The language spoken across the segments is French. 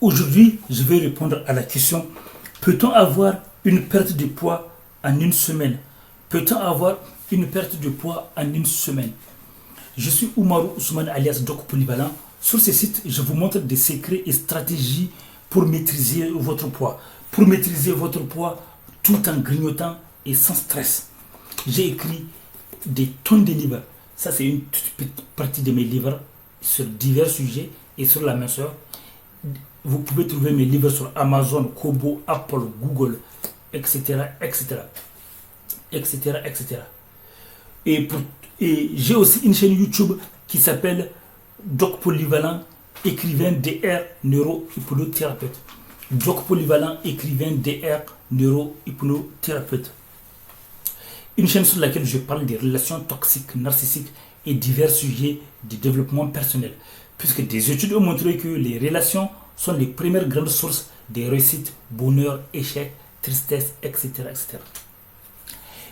Aujourd'hui, je vais répondre à la question: peut-on avoir une perte de poids en une semaine? Peut-on avoir une perte de poids en une semaine? Je suis Oumarou Ousmane alias Doc Polyvalent. Sur ce site, je vous montre des secrets et stratégies pour maîtriser votre poids. Pour maîtriser votre poids tout en grignotant et sans stress. J'ai écrit des tonnes de livres. Ça, c'est une toute petite partie de mes livres sur divers sujets et sur la minceur. Vous pouvez trouver mes livres sur Amazon, Kobo, Apple, Google, etc., etc., etc., etc. Et j'ai aussi une chaîne YouTube qui s'appelle Doc Polyvalent, écrivain DR, neuro-hypnothérapeute. Doc Polyvalent, écrivain DR, neuro-hypnothérapeute. Une chaîne sur laquelle je parle des relations toxiques, narcissiques et divers sujets de développement personnel. Puisque des études ont montré que les relations sont les premières grandes sources de réussite, bonheur, échec, tristesse, etc., etc.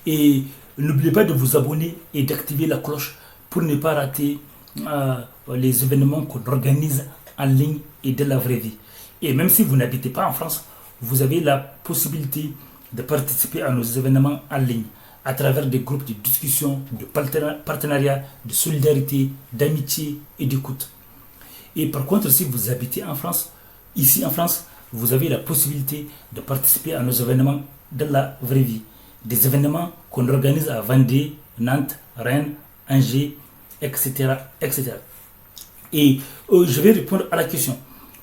Et n'oubliez pas de vous abonner et d'activer la cloche pour ne pas rater les événements qu'on organise en ligne et de la vraie vie. Et même si vous n'habitez pas en France, vous avez la possibilité de participer à nos événements en ligne à travers des groupes de discussion, de partenariat, de solidarité, d'amitié et d'écoute. Et par contre, si vous habitez en France, ici en France, vous avez la possibilité de participer à nos événements de la vraie vie. Des événements qu'on organise à Vendée, Nantes, Rennes, Angers, etc., etc. Et je vais répondre à la question: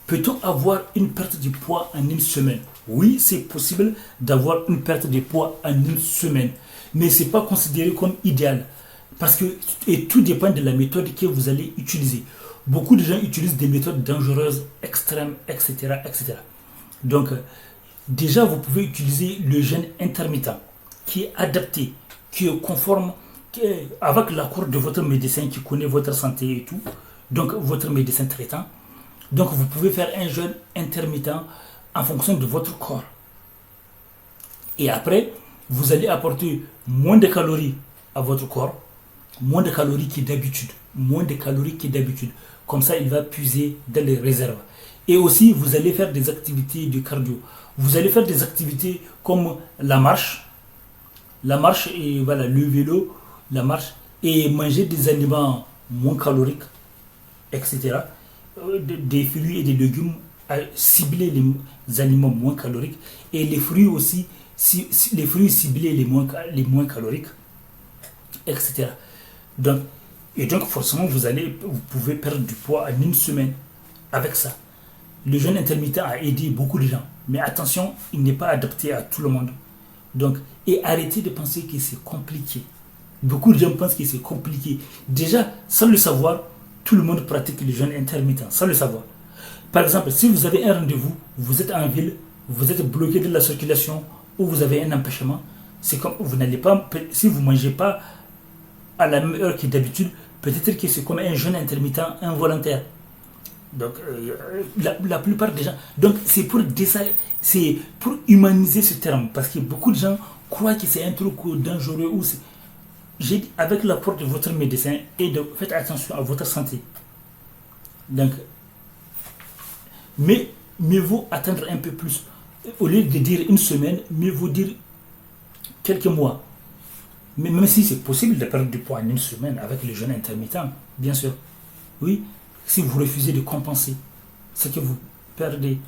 peut-on avoir une perte de poids en une semaine? Oui, c'est possible d'avoir une perte de poids en une semaine, mais ce n'est pas considéré comme idéal. Parce que et tout dépend de la méthode que vous allez utiliser. Beaucoup de gens utilisent des méthodes dangereuses, extrêmes, etc., etc. Donc, déjà, vous pouvez utiliser le jeûne intermittent, qui est adapté, qui est conforme, avec l'accord de votre médecin qui connaît votre santé et tout, donc votre médecin traitant. Donc, vous pouvez faire un jeûne intermittent en fonction de votre corps. Et après, vous allez apporter moins de calories à votre corps, moins de calories que d'habitude, moins de calories que d'habitude. Comme ça, il va puiser dans les réserves. Et aussi, vous allez faire des activités de cardio. Vous allez faire des activités comme la marche et voilà, le vélo, la marche, et manger des aliments moins caloriques, etc. Des fruits et des légumes, cibler les aliments moins caloriques, et les fruits aussi, les fruits cibler les moins caloriques, etc. Donc, forcément, vous pouvez perdre du poids en une semaine avec ça. Le jeûne intermittent a aidé beaucoup de gens. Mais attention, il n'est pas adapté à tout le monde. Donc, et arrêtez de penser que c'est compliqué. Beaucoup de gens pensent que c'est compliqué. Déjà, sans le savoir, tout le monde pratique le jeûne intermittent, sans le savoir. Par exemple, si vous avez un rendez-vous, vous êtes en ville, vous êtes bloqué de la circulation, ou vous avez un empêchement, c'est comme vous n'allez pas, si vous ne mangez pas à la même heure que d'habitude, peut-être que c'est comme un jeûne intermittent involontaire. Donc, la plupart des gens. Donc, c'est pour humaniser ce terme. Parce que beaucoup de gens croient que c'est un truc dangereux. J'ai dit, avec l'apport de votre médecin, et faites attention à votre santé. Donc, mais mieux vaut attendre un peu plus. Au lieu de dire une semaine, mieux vaut dire quelques mois. Mais même si c'est possible de perdre du poids en une semaine avec le jeûne intermittent, bien sûr. Oui, si vous refusez de compenser ce que vous perdez